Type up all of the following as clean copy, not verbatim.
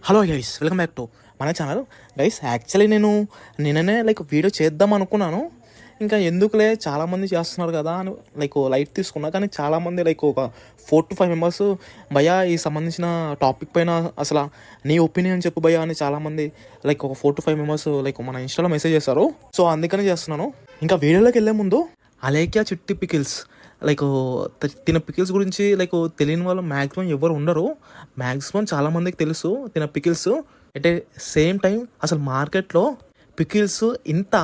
Hello guys, welcome back to మన channel. Guys, actually నేను నిన్ననే వీడియో చేద్దాం అనుకున్నాను. ఇంకా ఎందుకులే, చాలామంది చేస్తున్నారు కదా అని లైట్ తీసుకున్నా. కానీ చాలామంది ఒక 4 to 5 మెంబర్స్ భయ్యా ఈ సంబంధించిన టాపిక్ పైన అసలు నీ ఒపీనియన్ చెప్పు భయ్యా అని చాలామంది ఒక 4 to 5 మెంబర్స్ మన ఇన్స్టాలో మెసేజ్ చేస్తారు. సో అందుకని చేస్తున్నాను. ఇంకా వీడియోలోకి వెళ్ళే ముందు అలేఖ్య చిట్టి పికిల్స్ తిన పికిల్స్ గురించి తెలియని వాళ్ళు మ్యాక్సిమం ఎవరు ఉండరు. మ్యాక్సిమం చాలామందికి తెలుసు తిన pickles. At a same time అసలు మార్కెట్లో పికిల్స్ ఇంత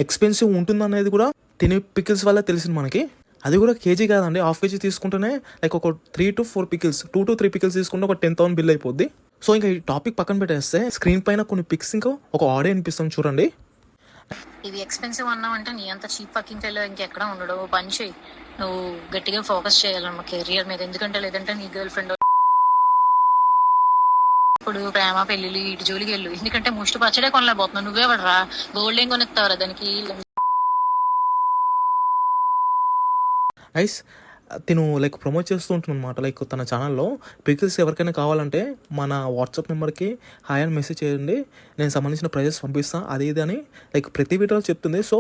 ఎక్స్పెన్సివ్ ఉంటుందనేది కూడా తినే పికిల్స్ వల్ల తెలిసింది మనకి. అది కూడా కేజీ కాదండి, హాఫ్ కేజీ తీసుకుంటేనే ఒక 3 to 4 పికిల్స్, 2 to 3 పికిల్స్ తీసుకుంటే ఒక 10,000 బిల్ అయిపోద్ది. సో ఇంకా ఈ టాపిక్ పక్కన పెట్టేస్తే స్క్రీన్ పైన కొన్ని పిక్స్ ఇంకా ఒక ఆడియో అనిపిస్తాం చూడండి. ఇది ఎక్స్పెన్సివ్ అన్నావు అంటే నీ అంత చీప్ పక్కింగ్ ఫెలో ఇంకెక్కడ ఉండడు. పని చేయి, నువ్వు గట్టిగా ఫోకస్ చేయాలన్నమా కెరియర్ మీద. ఎందుకంటే లేదంటే నీ గర్ల్ ఫ్రెండ్ ఇప్పుడు ప్రేమ పెళ్లి ఇటు జోలికి వెళ్ళు. ఎందుకంటే ముష్టి పచ్చడే కొనలేకపోతున్నావు. నువ్వే పడరా, గోల్డ్ ఏం కొనిస్తావరా దానికి. ఐస్ తిను ప్రమోట్ చేస్తూ ఉంటుంది అనమాట. తన ఛానల్లో పికిల్స్ ఎవరికైనా కావాలంటే మన వాట్సాప్ నెంబర్కి హాయ్ అని మెసేజ్ చేయండి, నేను సంబంధించిన ప్రైజెస్ పంపిస్తాను అది ఇది అని ప్రతి వీడియోలో చెప్తుంది. సో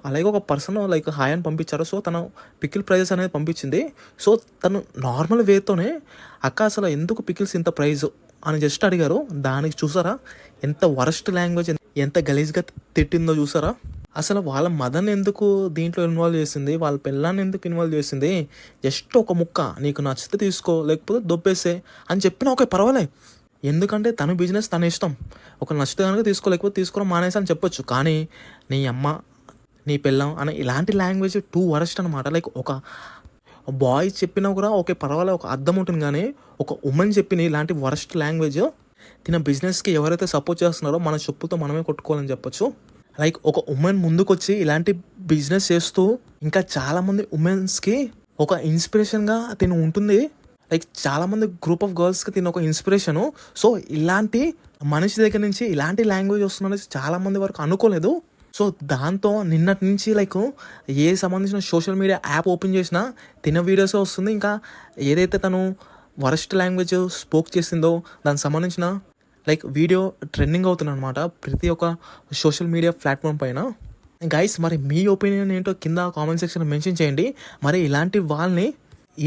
అలాగే ఒక పర్సన్ హాయ్ అని పంపించారు. సో తను పికిల్ ప్రైజెస్ అనేది పంపించింది. సో తను నార్మల్ వేతోనే అక్క అసలు ఎందుకు పికిల్స్ ఇంత ప్రైజ్ అని జస్ట్ అడిగారు. దానికి చూసారా ఎంత వరస్ట్ లాంగ్వేజ్, ఎంత గలీజ్గా తిట్టిందో చూసారా. అసలు వాళ్ళ మదర్ని ఎందుకు దీంట్లో ఇన్వాల్వ్ చేసింది, వాళ్ళ పిల్లాన్ని ఎందుకు ఇన్వాల్వ్ చేసింది. జస్ట్ ఒక ముక్క నీకు నచ్చితే తీసుకో, లేకపోతే దొబ్బేసే అని చెప్పినా ఓకే పర్వాలే. ఎందుకంటే తన బిజినెస్ తన ఇష్టం. ఒక నచ్చితే కనుక తీసుకో, లేకపోతే తీసుకోవడం మానేసి అని చెప్పొచ్చు. కానీ నీ అమ్మ, నీ పిల్లం అని ఇలాంటి లాంగ్వేజ్ టూ వరస్ట్ అనమాట. ఒక బాయ్ చెప్పినా కూడా ఓకే పర్వాలే, ఒక అర్థం ఉంటుంది. కానీ ఒక ఉమెన్ చెప్పిన ఇలాంటి వరస్ట్ లాంగ్వేజ్ తిన బిజినెస్కి ఎవరైతే సపోర్ట్ చేస్తున్నారో మన చెప్పులతో మనమే కొట్టుకోవాలని చెప్పొచ్చు. ఒక ఉమెన్ ముందుకు వచ్చి ఇలాంటి బిజినెస్ చేస్తూ ఇంకా చాలామంది ఉమెన్స్కి ఒక ఇన్స్పిరేషన్గా తిను ఉంటుంది. చాలామంది గ్రూప్ ఆఫ్ గర్ల్స్కి తిన ఒక ఇన్స్పిరేషను. సో ఇలాంటి మనిషి దగ్గర నుంచి ఇలాంటి లాంగ్వేజ్ వస్తుందనేసి చాలామంది వరకు అనుకోలేదు. సో దాంతో నిన్నటి నుంచి ఏ సంబంధించిన సోషల్ మీడియా యాప్ ఓపెన్ చేసినా తిన వీడియోసే వస్తుంది. ఇంకా ఏదైతే తను వరస్ట్ లాంగ్వేజ్ స్పోక్ చేసిందో దానికి సంబంధించిన వీడియో ట్రెండింగ్ అవుతుంది అనమాట ప్రతి ఒక్క సోషల్ మీడియా ప్లాట్ఫామ్ పైన. గైస్, మరి మీ ఒపీనియన్ ఏంటో కింద కామెంట్ సెక్షన్లో మెన్షన్ చేయండి. మరి ఇలాంటి వాళ్ళని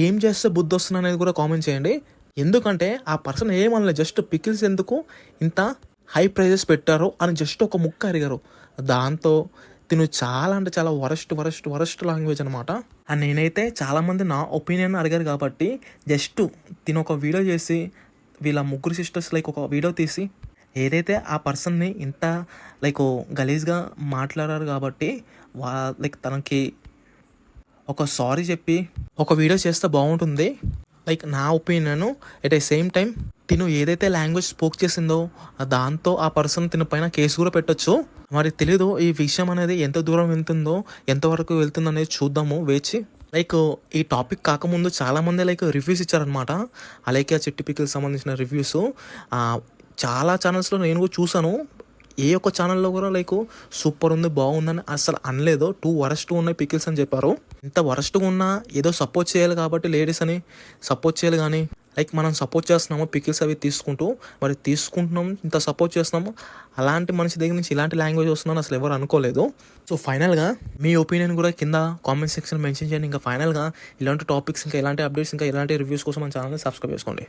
ఏం చేస్తే బుద్ధి వస్తుంది అనేది కూడా కామెంట్ చేయండి. ఎందుకంటే ఆ పర్సన్ ఏమనలేదు, జస్ట్ పికిల్స్ ఎందుకు ఇంత హై ప్రైజెస్ పెట్టారో అని జస్ట్ ఒక ముక్క అడిగారు. దాంతో తిను చాలా అంటే చాలా వరస్ట్ లాంగ్వేజ్ అనమాట. అండ్ నేనైతే చాలామంది నా ఒపీనియన్ అడిగారు కాబట్టి జస్ట్ తిను ఒక వీడియో చేసి వీళ్ళ ముగ్గురు సిస్టర్స్ ఒక వీడియో తీసి ఏదైతే ఆ పర్సన్ని ఇంత గలీజ్గా మాట్లాడారు కాబట్టి తనకి ఒక సారీ చెప్పి ఒక వీడియో చేస్తే బాగుంటుంది నా opinion. At a same time తిను ఏదైతే లాంగ్వేజ్ స్పోక్ చేసిందో దాంతో ఆ పర్సన్ తిన పైన కేసు కూడా పెట్టచ్చు. మరి తెలీదు ఈ విషయం అనేది ఎంత దూరం వెళ్తుందో, ఎంతవరకు వెళ్తుందో అనేది చూద్దాము వేచి. ఈ టాపిక్ కాకముందు చాలామంది రివ్యూస్ ఇచ్చారనమాట. అలేఖ్య చిట్టి పికిల్స్ సంబంధించిన రివ్యూస్ చాలా ఛానల్స్లో నేను కూడా చూసాను. ఏ ఒక్క ఛానల్లో కూడా సూపర్ ఉంది, బాగుందని అసలు అనలేదు. 2 వరస్ట్ ఉన్నాయి పికిల్స్ అని చెప్పారు. ఇంత వరస్ట్గా ఉన్నా ఏదో సపోర్ట్ చేయాలి కాబట్టి లేడీస్ అని సపోర్ట్ చేయాలి. కానీ మనం సపోర్ట్ చేస్తున్నాము పికిల్స్ అవి తీసుకుంటూ, మరి తీసుకుంటున్నాం ఇంత సపోర్ట్ చేస్తున్నాము, అలాంటి మనిషి దగ్గర నుంచి ఇలాంటి లాంగ్వేజ్ వస్తుందని అసలు ఎవరు అనుకోలేదు. సో ఫైనల్గా మీ ఒపీనియన్ కూడా కింద కామెంట్ సెక్షన్ మెన్షన్ చేయండి. ఇంకా ఫైనల్గా ఇలాంటి టాపిక్స్, ఇంకా ఇలాంటి అప్డేట్స్, ఇంకా ఇలాంటి రివ్యూస్ కోసం మన ఛానల్ని సబ్స్క్రైబ్ చేసుకోండి.